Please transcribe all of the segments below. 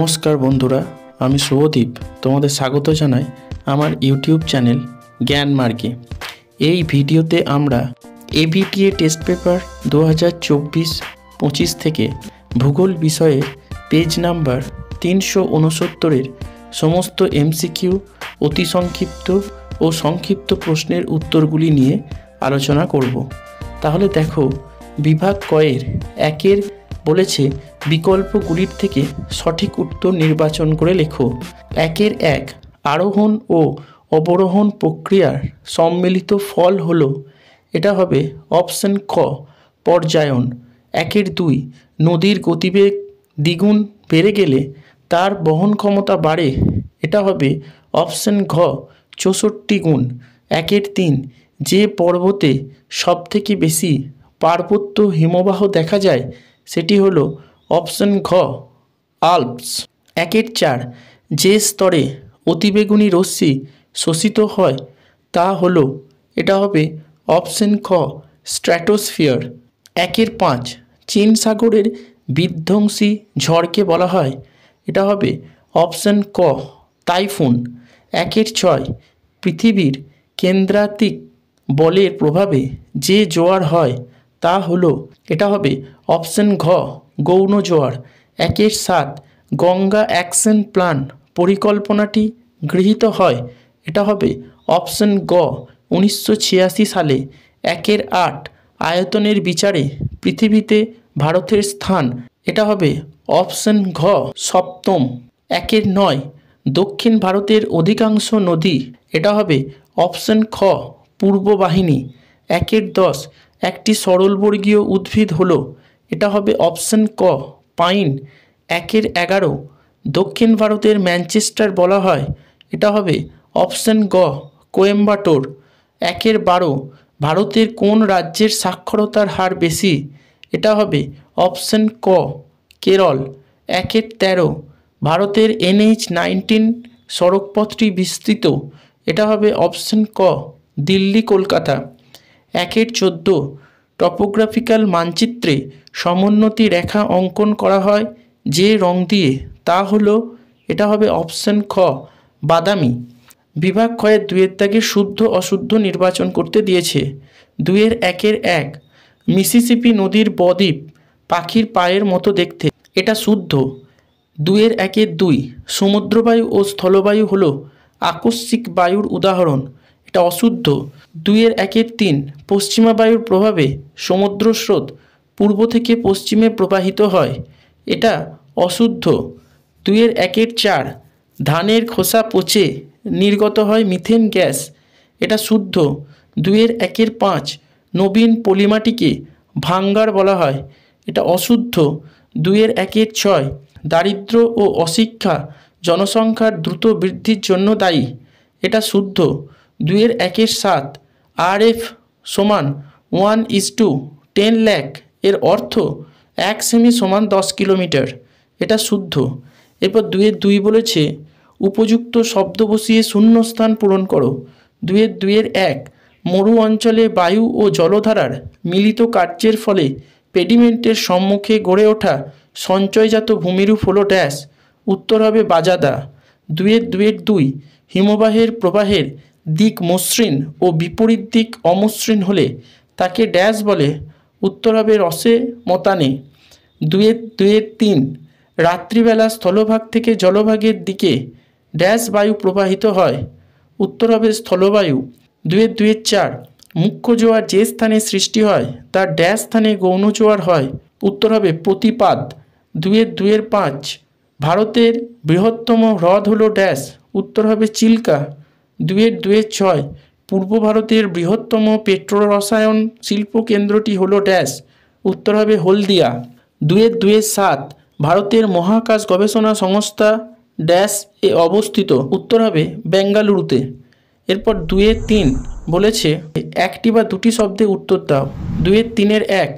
নমস্কার বন্ধুরা, আমি শুভদীপ। তোমাদের স্বাগত জানাই আমার ইউটিউব চ্যানেল জ্ঞান মার্গে। এই ভিডিওতে আমরা এবিটিএ টেস্ট পেপার 2024-25 থেকে ভূগোল বিষয়ে পেজ নাম্বার 369-এর সমস্ত এমসিকিউ, অতি সংক্ষিপ্ত ও সংক্ষিপ্ত প্রশ্নের উত্তরগুলি নিয়ে আলোচনা করব। তাহলে দেখো, বিভাগ কয়ের একের বলেছে বিকল্পগুলির থেকে সঠিক উত্তর নির্বাচন করে লেখো। একের এক, আরোহণ ও অবরোহণ প্রক্রিয়ার সম্মিলিত ফল হলো, এটা হবে অপশন খ, পর্যায়ন। একের দুই, নদীর গতিবেগ দ্বিগুণ বেড়ে গেলে তার বহন ক্ষমতা বাড়ে, এটা হবে অপশন ঘ, 64 গুণ। একের তিন, যে পর্বতে সবথেকে বেশি পার্বত্য হিমবাহ দেখা যায় সেটি হলো অপশন ঘ, আল্পস। একের চার, যে স্তরে অতিবেগুনি রশ্মি শোষিত হয় তা হলো, এটা হবে অপশন খ, স্ট্র্যাটোস্ফিয়ার। একের পাঁচ, চীন সাগরের বিধ্বংসী ঝড়কে বলা হয়, এটা হবে অপশন ক, টাইফুন। একের ছয়, পৃথিবীর কেন্দ্রাতিক বলের প্রভাবে যে জোয়ার হয় তা হলো, এটা হবে অপশন ঘ, গৌণ জোয়ার। একের সাত, গঙ্গা অ্যাকশন প্ল্যান পরিকল্পনাটি গৃহীত হয়, এটা হবে অপশন গ, 1986 সালে। একের আট, আয়তনের বিচারে পৃথিবীতে ভারতের স্থান, এটা হবে অপশন ঘ, সপ্তম। একের নয়, দক্ষিণ ভারতের অধিকাংশ নদী, এটা হবে অপশন খ, পূর্ব বাহিনী। একের দশ, একটি সরলবর্গীয় উদ্ভিদ হলো, এটা হবে অপশন ক, পাইন। একের এগারো, দক্ষিণ ভারতের ম্যানচেস্টার বলা হয়, এটা হবে অপশন গ, কোয়েম্বাটোর। একের বারো, ভারতের কোন রাজ্যের সাক্ষরতার হার বেশি, এটা হবে অপশন ক, কেরল। একের তেরো, ভারতের NH-19 সড়কপথটি বিস্তৃত, এটা হবে অপশন ক, দিল্লি কলকাতা। একের চোদ্দ, টপোগ্রাফিক্যাল মানচিত্রে সমোন্নতি রেখা অঙ্কন করা হয় যে রং দিয়ে তা হলো, এটা হবে অপশন খ, বাদামি। বিভাগ ক্ষয়ের দুয়ের দাগে শুদ্ধ অশুদ্ধ নির্বাচন করতে দিয়েছে। দুয়ের একের এক, মিসিসিপি নদীর বদ্বীপ পাখির পায়ের মতো দেখতে, এটা শুদ্ধ। দুয়ের একের দুই, সমুদ্রবায়ু ও স্থলবায়ু হলো আকস্মিক বায়ুর উদাহরণ, এটা অশুদ্ধ। দুয়ের একের তিন, পশ্চিমা বায়ুর প্রভাবে সমুদ্র স্রোত পূর্ব থেকে পশ্চিমে প্রবাহিত হয়, এটা অশুদ্ধ। দুয়ের একের চার, ধানের খোসা পচে নির্গত হয় মিথেন গ্যাস, এটা শুদ্ধ। দুয়ের একের পাঁচ, নবীন পলিমাটিকে ভাঙ্গার বলা হয়, এটা অশুদ্ধ। দুয়ের একের ছয়, দারিদ্র্য ও অশিক্ষা জনসংখ্যার দ্রুত বৃদ্ধির জন্য দায়ী, এটা শুদ্ধ। দুয়ের একের সাত, RF সমান 1:10 লাখ এর অর্থ 1 সেমি সমান 10 কিলোমিটার, এটা শুদ্ধ। এরপর দুয়ের দুই বলেছে উপযুক্ত শব্দ বসিয়ে শূন্যস্থান পূরণ করো। দুয়ের এক, মরু অঞ্চলে বায়ু ও জলধারার মিলিত কার্যের ফলে পেডিমেন্টের সম্মুখে গড়ে ওঠা সঞ্চয়জাত ভূমিরূপ হলো ড্যাশ, উত্তর হবে বাজাদা। দুয়ের দুই, হিমবাহের প্রবাহের দিক মসৃণ ও বিপরীত দিক অমসৃণ হলে তাকে ড্যাশ বলে, উত্তর হবে রসে মতানে। দুয়ের তিন, রাত্রিবেলা স্থলভাগ থেকে জলভাগের দিকে ড্যাশ বায়ু প্রবাহিত হয়, উত্তর হবে স্থলবায়ু। দুয়ের চার, মুখ্য জোয়ার যে স্থানে সৃষ্টি হয় তার ড্যাশ স্থানে গৌণ জোয়ার হয়, উত্তর হবে প্রতিপাদ। দুয়ের পাঁচ, ভারতের বৃহত্তম হ্রদ হলো ড্যাশ, উত্তর হবে চিল্কা। দুয়ের ছয়, পূর্ব ভারতের বৃহত্তম পেট্রোরসায়ন শিল্প কেন্দ্রটি হলো ড্যাশ, উত্তর হবে হলদিয়া। দুয়ের সাত, ভারতের মহাকাশ গবেষণা সংস্থা ড্যাশ এ অবস্থিত, উত্তর হবে বেঙ্গালুরুতে। এরপর দুয়ের তিন বলেছে একটি বা দুটি শব্দে উত্তর দাও। দুয়ের তিনের এক,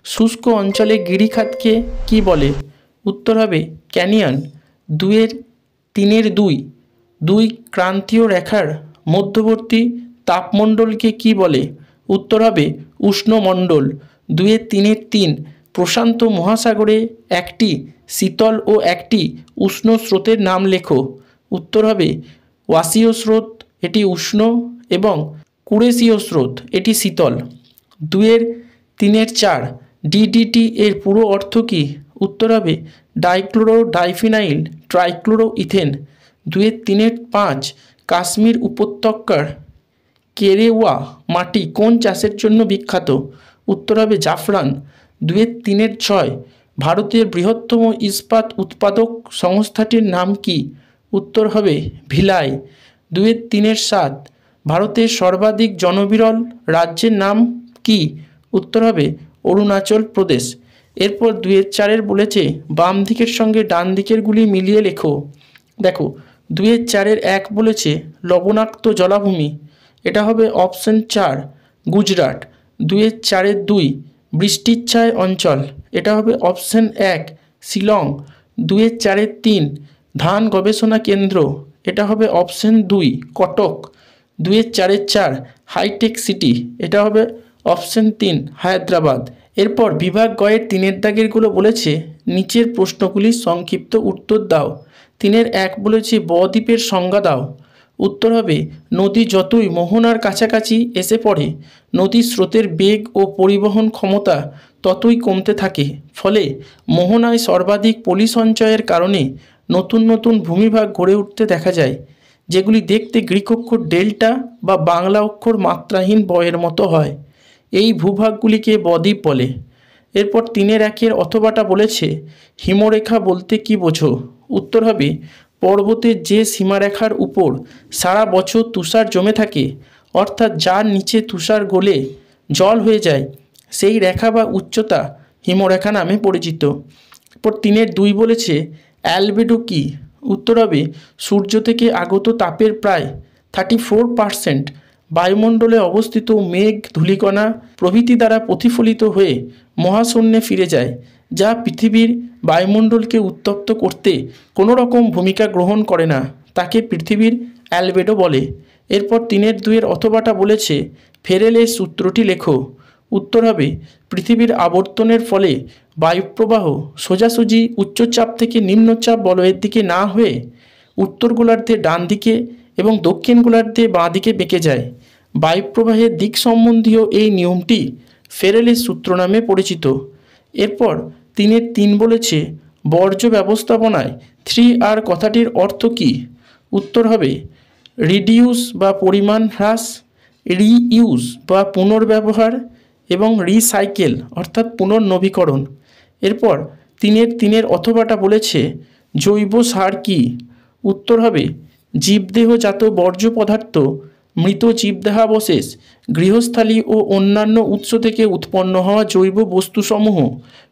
শুষ্ক অঞ্চলে গিরিখাতকে কি বলে, উত্তর হবে ক্যানিয়ন। দুয়ের তিনের দুই, দুই ক্রান্তীয় রেখার মধ্যবর্তী তাপমণ্ডলকে কি বলে, উত্তর হবে উষ্ণমণ্ডল। দুয়ের তিনের তিন, প্রশান্ত মহাসাগরে একটি শীতল ও একটি উষ্ণ স্রোতের নাম লেখো। উত্তর হবে ওয়াসীয় স্রোত, এটি উষ্ণ, এবং কুরেশীয় স্রোত, এটি শীতল। 2-3-4 ডিডিটি এর পুরো অর্থ কী? উত্তর হবে dichlorodiphenyltrichloroethane. 2-3-5 Kashmir উপত্যকার কেরেওয়া মাটি কোন চাষের জন্য বিখ্যাত? উত্তর হবে জাফরান। 2-3-6 ভারতের বৃহত্তম ইস্পাত উৎপাদক সংস্থাটির নাম কি? উত্তর হবে ভিলাই। 2-3-7 ভারতের সর্বাধিক জনবিরল রাজ্যের নাম কি? উত্তর হবে অরুণাচল প্রদেশ। এরপর 2-4 বলেছে বাম দিকের সঙ্গে ডান দিকের গুলি মিলিয়ে লেখো। দেখো 2-4 বলেছে লবণাক্ত জলাভূমি, এটা হবে অপশন 4 গুজরাট। 2-4 বৃষ্টিচ্ছায় অঞ্চল, এটা হবে অপশন 1 শিলং। 2-4 ধান গবেষণা কেন্দ্র, এটা হবে অপশন 2 কটক। 2-4 হাইটেক সিটি, এটা হবে অপশন 3 হায়দ্রাবাদ। এরপর বিভাগ গয়ের 3 দাগেরগুলো বলেছে নিচের প্রশ্নগুলির সংক্ষিপ্ত উত্তর দাও। 3-1 বলেছে বদ্বীপের সংজ্ঞা দাও। উত্তর হবে নদী যতই মোহনার কাছাকাছি এসে পড়ে নদীর স্রোতের বেগ ও পরিবহন ক্ষমতা ততই কমতে থাকে, ফলে মোহনায় সর্বাধিক পলি সঞ্চয়ের কারণে নতুন নতুন ভূমিভাগ গড়ে উঠতে দেখা যায়, যেগুলি দেখতে গ্রিক অক্ষর ডেল্টা বা বাংলা অক্ষর মাত্রাহীন বয়ের মতো হয়। এই ভূভাগগুলিকে বদ্বীপ বলে। এরপর 3-1 অথবাটা বলেছে হিমরেখা বলতে কি বোঝো? উত্তর হবে পর্বতের যে সীমারেখার উপর সারা বছর তুষার জমে থাকে, অর্থাৎ যার নিচে তুষার গলে জল হয়ে যায়, সেই রেখা বা উচ্চতা হিমরেখা নামে পরিচিত। এরপর 3-2 বলেছে অ্যালবেডো কি? উত্তর হবে সূর্য থেকে আগত তাপের প্রায় 34% বায়ুমণ্ডলে অবস্থিত মেঘ, ধূলিকণা প্রভৃতি দ্বারা প্রতিফলিত হয়ে মহাশূন্যে ফিরে যায়, যা পৃথিবীর বায়ুমণ্ডলকে উত্তপ্ত করতে কোনো রকম ভূমিকা গ্রহণ করে না, তাকে পৃথিবীর অ্যালবেডো বলে। এরপর 3-2 অথবাটা বলেছে ফেরেলের সূত্রটি লেখো। উত্তর হবে পৃথিবীর আবর্তনের ফলে বায়ুপ্রবাহ সোজাসুজি উচ্চচাপ থেকে নিম্নচাপ বলয়ের দিকে না হয়ে উত্তর গোলার্ধে ডান দিকে এবং দক্ষিণ গোলার্ধে বাঁ দিকে বেঁকে যায়। বায়ুপ্রবাহের দিক সম্বন্ধীয় এই নিয়মটি ফেরেলের সূত্র নামে পরিচিত। এরপর 3-3 বলেছে বর্জ্য ব্যবস্থাপনায় 3R কথাটির অর্থ কী? উত্তর হবে রিডিউস বা পরিমাণ হ্রাস, রিইউজ বা পুনর্ব্যবহার, এবং রিসাইকেল অর্থাৎ পুনর্নবীকরণ। এরপর 3-3 অথবাটা বলেছে জৈব সার কি? উত্তর হবে জীবদেহজাত বর্জ্য পদার্থ, মৃত জীবদেহাবশেষ, গৃহস্থালী ও অন্যান্য উৎস থেকে উৎপন্ন হওয়া জৈব বস্তুসমূহ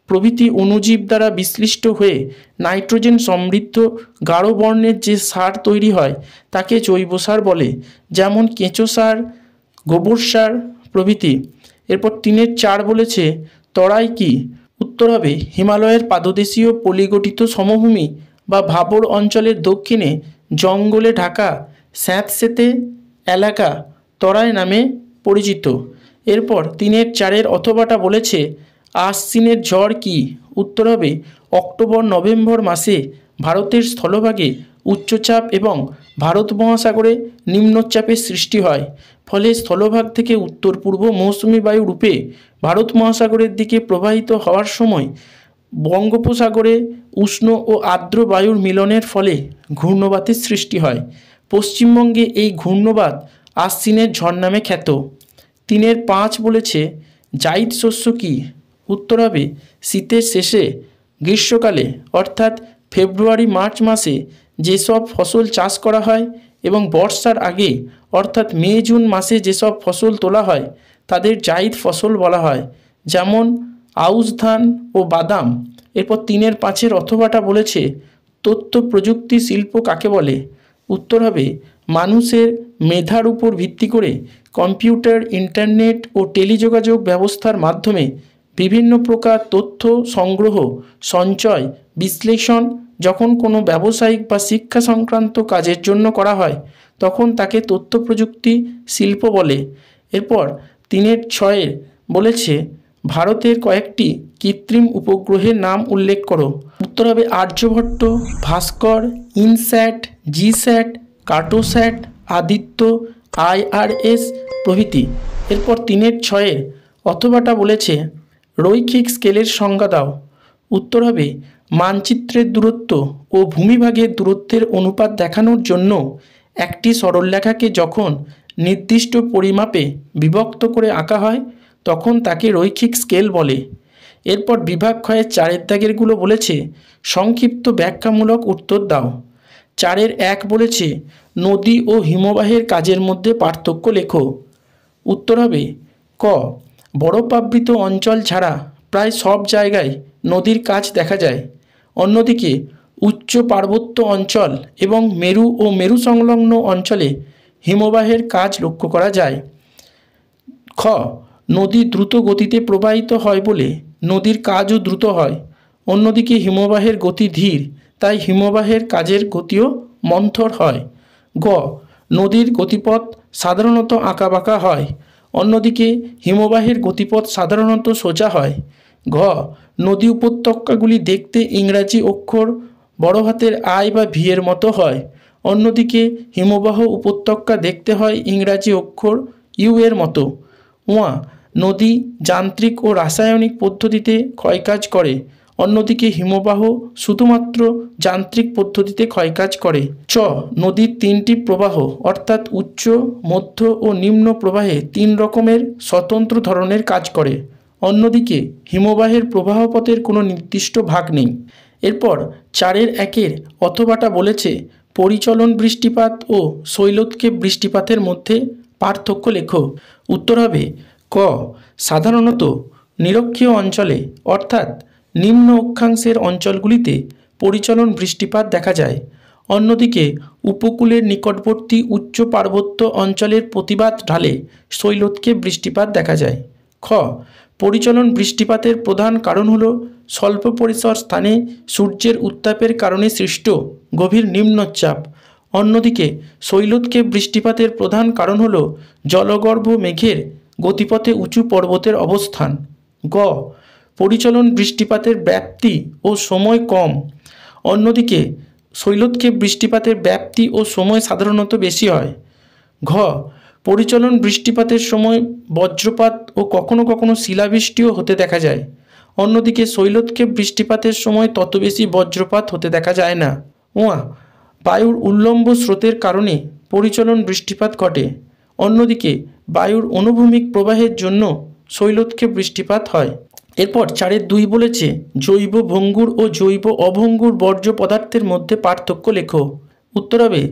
প্রভৃতি অণুজীব দ্বারা বিশ্লিষ্ট হয়ে নাইট্রোজেন সমৃদ্ধ গাঢ় বর্ণের যে সার তৈরি হয় তাকে জৈব সার বলে, যেমন কেঁচো সার, গোবর সার প্রভৃতি। এরপর 3-4 বলেছে তরাই কি? উত্তর হবে হিমালয়ের পাদদেশীয় পলিগঠিত সমভূমি বা ভাবর অঞ্চলের দক্ষিণে জঙ্গলে ঢাকা স্যাঁতসেঁতে এলাকা তরাই নামে পরিচিত। এরপর 3-4 অথবাটা বলেছে আশ্বিনের ঝড় কি? উত্তর হবে অক্টোবর-নভেম্বর মাসে ভারতের স্থলভাগে উচ্চচাপ এবং ভারত মহাসাগরে নিম্নচাপের সৃষ্টি হয়, ফলে স্থলভাগ থেকে উত্তর পূর্ব মৌসুমি বায়ু রূপে ভারত মহাসাগরের দিকে প্রবাহিত হওয়ার সময় বঙ্গোপসাগরে উষ্ণ ও আর্দ্র বায়ুর মিলনের ফলে ঘূর্ণবাতের সৃষ্টি হয়। পশ্চিমবঙ্গে এই ঘূর্ণবাত আশ্বিনের ঝড় নামে খ্যাত। 3-5 বলেছে জাইদ শস্য কি? উত্তর হবে শীতের শেষে গ্রীষ্মকালে অর্থাৎ ফেব্রুয়ারি-মার্চ মাসে যেসব ফসল চাষ করা হয় এবং বর্ষার আগে অর্থাৎ মে-জুন মাসে যেসব ফসল তোলা হয় তাদের জাইদ ফসল বলা হয়, যেমন আউশ ধান ও বাদাম। এরপর 3-5 অথবাটা বলেছে তথ্য প্রযুক্তি শিল্প কাকে বলে? উত্তর হবে মানুষের মেধার উপর ভিত্তি করে কম্পিউটার, ইন্টারনেট ও টেলিযোগাযোগ ব্যবস্থার মাধ্যমে বিভিন্ন প্রকার তথ্য সংগ্রহ, সঞ্চয়, বিশ্লেষণ যখন কোনো ব্যবসায়িক বা শিক্ষা সংক্রান্ত কাজের জন্য করা হয় তখন তাকে তথ্য প্রযুক্তি শিল্প বলে। এরপর 3-6 বলেছে ভারতের কয়েকটি কৃত্রিম উপগ্রহের নাম উল্লেখ করো। উত্তর হবে আর্যভট্ট, ভাস্কর, INSAT, GSAT, Cartosat, Aditya, IRS প্রভৃতি। এরপর 3-এর 6-এর অথবাটা বলেছে রৈখিক স্কেলের সংজ্ঞা দাও। উত্তর হবে মানচিত্রের দূরত্ব ও ভূমিভাগের দূরত্বের অনুপাত দেখানোর জন্য একটি সরলরেখাকে যখন নির্দিষ্ট পরিমাপে বিভক্ত করে আঁকা হয় তখন তাকে রৈখিক স্কেল বলে। এরপর বিভাগ ক্ষয়ের 4-এর দাগেরগুলো বলেছে সংক্ষিপ্ত ব্যাখ্যামূলক উত্তর দাও। 4-এর 1 বলেছে নদী ও হিমবাহের কাজের মধ্যে পার্থক্য লেখো। উত্তর হবে ক, বরফাবৃত অঞ্চল ছাড়া প্রায় সব জায়গায় নদীর কাজ দেখা যায়। অন্যদিকে উচ্চ পার্বত্য অঞ্চল এবং মেরু ও মেরু সংলগ্ন অঞ্চলে হিমবাহের কাজ লক্ষ্য করা যায়। খ, নদী দ্রুত গতিতে প্রবাহিত হয় বলে নদীর কাজও দ্রুত হয়। অন্যদিকে হিমবাহের গতি ধীর, তাই হিমবাহের কাজের গতিও মন্থর হয়। গ, নদীর গতিপথ সাধারণত আঁকাবাঁকা হয়। অন্যদিকে হিমবাহের গতিপথ সাধারণত সোজা হয়। ঘ, নদী উপত্যকাগুলি দেখতে ইংরাজি অক্ষর বড় হাতের I বা V এর মতো হয়। অন্যদিকে হিমবাহ উপত্যকা দেখতে হয় ইংরাজি অক্ষর U এর মতো। উয়া, নদী যান্ত্রিক ও রাসায়নিক পদ্ধতিতে ক্ষয়কাজ করে। অন্যদিকে হিমবাহ শুধুমাত্র যান্ত্রিক পদ্ধতিতে ক্ষয়কাজ করে। চ, নদীর 3টি প্রবাহ অর্থাৎ উচ্চ, মধ্য ও নিম্ন প্রবাহে 3 রকমের স্বতন্ত্র ধরনের কাজ করে। অন্যদিকে হিমবাহের প্রবাহপথের কোনো নির্দিষ্ট ভাগ নেই। এরপর 4-এর 1-এর অথবাটা বলেছে পরিচলন বৃষ্টিপাত ও শৈলোৎক্ষেপ বৃষ্টিপাতের মধ্যে পার্থক্য লেখো। উত্তর হবে ক, সাধারণত নিরক্ষীয় অঞ্চলে অর্থাৎ নিম্ন অক্ষাংশের অঞ্চলগুলিতে পরিচলন বৃষ্টিপাত দেখা যায়। অন্যদিকে উপকূলের নিকটবর্তী উচ্চ পার্বত্য অঞ্চলের প্রতিবাদ ঢালে শৈলোৎক্ষেপ বৃষ্টিপাত দেখা যায়। খ, পরিচলন বৃষ্টিপাতের প্রধান কারণ হল স্বল্প পরিসর স্থানে সূর্যের উত্তাপের কারণে সৃষ্ট গভীর নিম্নচাপ। অন্যদিকে শৈলোৎক্ষেপ বৃষ্টিপাতের প্রধান কারণ হল জলগর্ভ মেঘের গতিপথে উঁচু পর্বতের অবস্থান। গ, পরিচলন বৃষ্টিপাতের ব্যাপ্তি ও সময় কম। অন্যদিকে শৈলোৎক্ষেপ বৃষ্টিপাতের ব্যাপ্তি ও সময় সাধারণত বেশি হয়। ঘ, পরিচলন বৃষ্টিপাতের সময় বজ্রপাত ও কখনো কখনো শিলাবৃষ্টিও হতে দেখা যায়। অন্যদিকে শৈলোৎক্ষেপ বৃষ্টিপাতের সময় তত বেশি বজ্রপাত হতে দেখা যায় না। উয়া, বায়ুর উল্লম্ব স্রোতের কারণে পরিচলন বৃষ্টিপাত ঘটে। অন্যদিকে বায়ুর অনুভূমিক প্রবাহের জন্য শৈলোৎক্ষেপ বৃষ্টিপাত হয়। এরপর 4-এর 2 বলেছে জৈব ভঙ্গুর ও জৈব অভঙ্গুর বর্জ্য পদার্থের মধ্যে পার্থক্য লেখো। উত্তর হবে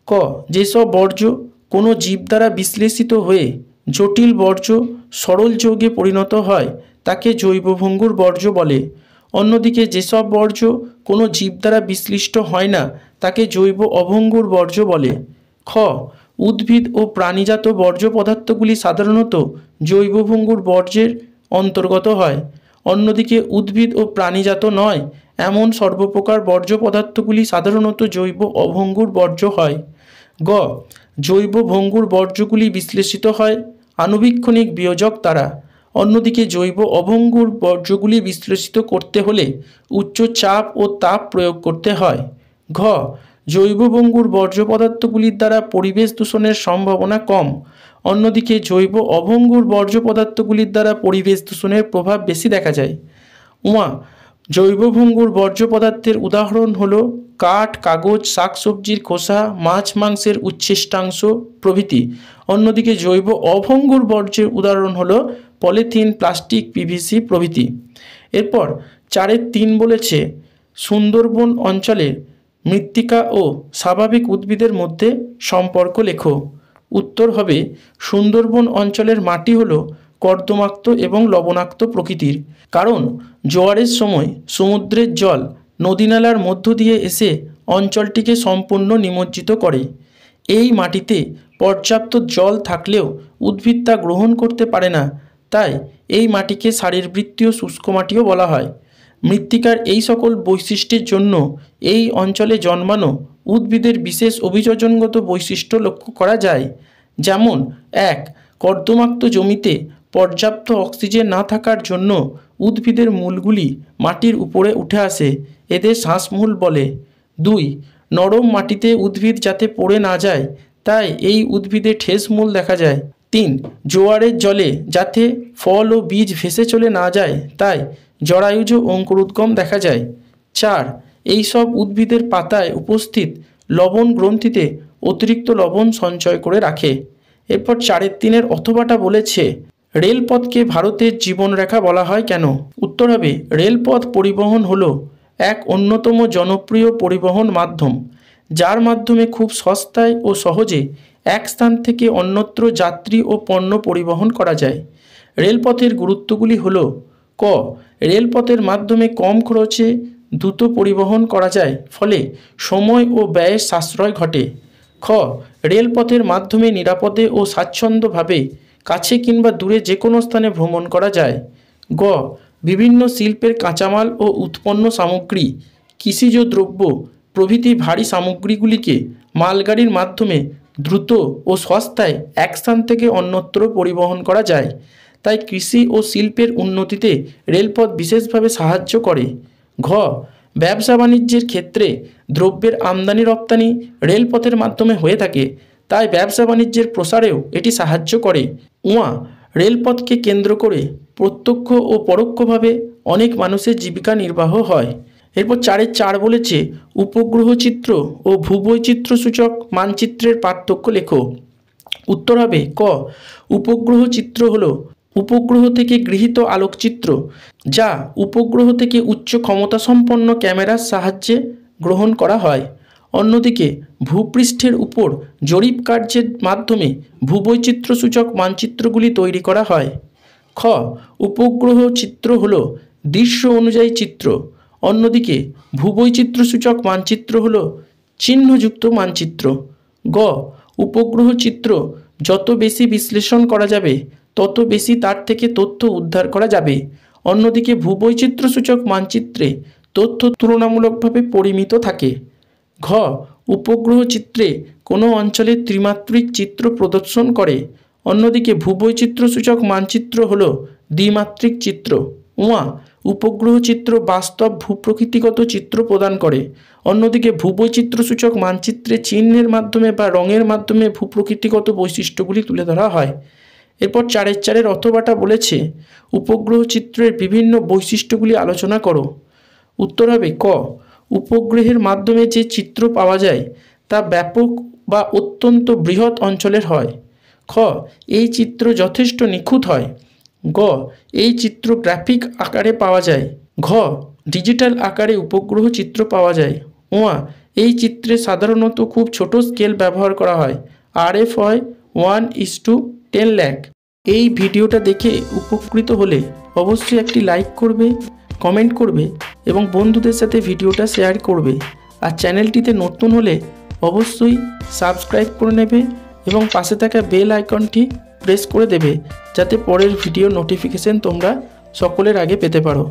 ক, যেসব বর্জ্য কোনো জীব দ্বারা বিশ্লেষিত হয়ে জটিল বর্জ্য সরল যৌগে পরিণত হয় তাকে জৈব ভঙ্গুর বর্জ্য বলে। অন্যদিকে যেসব বর্জ্য কোনো জীব দ্বারা বিশ্লিষ্ট হয় না তাকে জৈব অভঙ্গুর বর্জ্য বলে। খ, উদ্ভিদ ও প্রাণীজাত বর্জ্য পদার্থগুলি সাধারণত জৈব ভঙ্গুর বর্জ্যের অন্তর্গত হয়। অন্যদিকে উদ্ভিদ ও প্রাণীজাত নয় এমন সর্বপ্রকার বর্জ্য পদার্থগুলি সাধারণত জৈব অভঙ্গুর বর্জ্য হয়। গ, জৈব ভঙ্গুর বর্জ্যগুলি বিশ্লেষিত হয় আণুবীক্ষণিক বিয়োজক দ্বারা। অন্যদিকে জৈব অভঙ্গুর বর্জ্যগুলি বিশ্লেষিত করতে হলে উচ্চ চাপ ও তাপ প্রয়োগ করতে হয়। ঘ, জৈব ভঙ্গুর বর্জ্য পদার্থগুলির দ্বারা পরিবেশ দূষণের সম্ভাবনা কম। অন্যদিকে জৈব অভঙ্গুর বর্জ্য পদার্থগুলির দ্বারা পরিবেশ দূষণের প্রভাব বেশি দেখা যায়। উমা, জৈব ভঙ্গুর বর্জ্য পদার্থের উদাহরণ হল কাঠ, কাগজ, শাকসবজির খোসা, মাছ মাংসের উচ্ছিষ্টাংশ প্রভৃতি। অন্যদিকে জৈব অভঙ্গুর বর্জ্যের উদাহরণ হল পলিথিন, প্লাস্টিক, PVC প্রভৃতি। এরপর 4-এর 3 বলেছে সুন্দরবন অঞ্চলের মৃত্তিকা ও স্বাভাবিক উদ্ভিদের মধ্যে সম্পর্ক লেখো। উত্তর হবে সুন্দরবন অঞ্চলের মাটি হল কর্দমাক্ত এবং লবণাক্ত প্রকৃতির, কারণ জোয়ারের সময় সমুদ্রের জল নদীনালার মধ্য দিয়ে এসে অঞ্চলটিকে সম্পূর্ণ নিমজ্জিত করে। এই মাটিতে পর্যাপ্ত জল থাকলেও উদ্ভিদ তা গ্রহণ করতে পারে না, তাই এই মাটিকে শারীরবৃত্তীয় শুষ্ক মাটিও বলা হয়। মৃত্তিকার এই সকল বৈশিষ্ট্যের জন্য এই অঞ্চলে জন্মানো উদ্ভিদের বিশেষ অভিযোজনগত বৈশিষ্ট্য লক্ষ্য করা যায়। যেমন 1, কর্দমাক্ত জমিতে পর্যাপ্ত অক্সিজেন না থাকার জন্য উদ্ভিদের মূলগুলি মাটির উপরে উঠে আসে, এদের শ্বাসমূল বলে। 2. নরম মাটিতে উদ্ভিদ যাতে পড়ে না যায়, তাই এই উদ্ভিদে ঠেস মূল দেখা যায়। 3. জোয়ারের জলে যাতে ফল ও বীজ ভেসে চলে না যায়, তাই জরায়ুজ অঙ্কুরোদ্গম দেখা যায়। 4. এই সব উদ্ভিদের পাতায় উপস্থিত লবণ গ্রন্থিতে অতিরিক্ত লবণ সঞ্চয় করে রাখে। এরপর 4-3 অথবাটা বলেছে, রেলপথকে ভারতের জীবনরেখা বলা হয় কেন? উত্তর হবে, রেলপথ পরিবহন হলো এক অন্যতম জনপ্রিয় পরিবহন মাধ্যম, যার মাধ্যমে খুব সস্তায় ও সহজে এক স্থান থেকে অন্যত্র যাত্রী ও পণ্য পরিবহন করা যায়। রেলপথের গুরুত্বগুলি হলো: ক. রেলপথের মাধ্যমে কম খরচে দ্রুত পরিবহন করা যায়, ফলে সময় ও ব্যয়ের সাশ্রয় ঘটে। খ. রেলপথের মাধ্যমে নিরাপদে ও স্বাচ্ছন্দ্যভাবে কাছে কিংবা দূরে যে কোনো স্থানে ভ্রমণ করা যায়। গ. বিভিন্ন শিল্পের কাঁচামাল ও উৎপন্ন সামগ্রী, কৃষিজ দ্রব্য প্রভৃতি ভারী সামগ্রীগুলিকে মালগাড়ির মাধ্যমে দ্রুত ও সস্তায় এক স্থান থেকে অন্যত্র পরিবহন করা যায়, তাই কৃষি ও শিল্পের উন্নতিতে রেলপথ বিশেষভাবে সাহায্য করে। ঘ. ব্যবসা বাণিজ্যের ক্ষেত্রে দ্রব্যের আমদানি রপ্তানি রেলপথের মাধ্যমে হয়ে থাকে, তাই ব্যবসা বাণিজ্যের প্রসারেও এটি সাহায্য করে। উয়া. রেলপথকে কেন্দ্র করে প্রত্যক্ষ ও পরোক্ষভাবে অনেক মানুষের জীবিকা নির্বাহ হয়। এরপর 4 বলেছে, উপগ্রহ চিত্র ও ভূবৈচিত্র্য সূচক মানচিত্রের পার্থক্য লেখো। উত্তর হবে ক. উপগ্রহ চিত্র হলো উপগ্রহ থেকে গৃহীত আলোকচিত্র, যা উপগ্রহ থেকে উচ্চ ক্ষমতাসম্পন্ন ক্যামেরার সাহায্যে গ্রহণ করা হয়। অন্যদিকে ভূপৃষ্ঠের উপর জরিপ কার্যের মাধ্যমে ভূবৈচিত্র্যসূচক মানচিত্রগুলি তৈরি করা হয়। খ. উপগ্রহ চিত্র হল দৃশ্য অনুযায়ী চিত্র, অন্যদিকে ভূবৈচিত্র্যসূচক মানচিত্র হল চিহ্নযুক্ত মানচিত্র। গ. উপগ্রহ চিত্র যত বেশি বিশ্লেষণ করা যাবে, তত বেশি তার থেকে তথ্য উদ্ধার করা যাবে, অন্যদিকে ভূবৈচিত্র্যসূচক মানচিত্রে তথ্য তুলনামূলকভাবে পরিমিত থাকে। ঘ. উপগ্রহ চিত্রে কোনো অঞ্চলের ত্রিমাত্রিক চিত্র প্রদর্শন করে, অন্যদিকে ভূবৈচিত্র্যসূচক মানচিত্র হল দ্বিমাত্রিক চিত্র। উয়া. উপগ্রহ চিত্র বাস্তব ভূপ্রকৃতিগত চিত্র প্রদান করে, অন্যদিকে ভূবৈচিত্র্যসূচক মানচিত্রে চিহ্নের মাধ্যমে বা রঙের মাধ্যমে ভূপ্রকৃতিগত বৈশিষ্ট্যগুলি তুলে ধরা হয়। এরপর 4 অথবাটা বলেছে, উপগ্রহ চিত্রের বিভিন্ন বৈশিষ্ট্যগুলি আলোচনা করো। উত্তর হবে ক. উপগ্রহের মাধ্যমে যে চিত্র পাওয়া যায় তা ব্যাপক বা অত্যন্ত বৃহৎ অঞ্চলের হয়। খ. এই চিত্র যথেষ্ট নিখুঁত হয়। গ. এই চিত্র গ্রাফিক আকারে পাওয়া যায়। ঘ. ডিজিটাল আকারে উপগ্রহ চিত্র পাওয়া যায়। উয়া. এই চিত্রে সাধারণত খুব ছোট স্কেল ব্যবহার করা হয়। RF হয় 1:10 লাখ। এই ভিডিওটা দেখে উপকৃত হলে অবশ্যই একটি লাইক করবে, কমেন্ট করবে এবং বন্ধুদের সাথে ভিডিওটা শেয়ার করবে। আর চ্যানেলটিতে নতুন হলে অবশ্যই সাবস্ক্রাইব করে নেবে এবং পাশে থাকা বেল আইকনটি প্রেস করে দেবে, যাতে পরের ভিডিও নোটিফিকেশন তোমরা সকলের আগে পেতে পারো।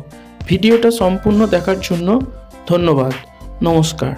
ভিডিওটা সম্পূর্ণ দেখার জন্য ধন্যবাদ। নমস্কার।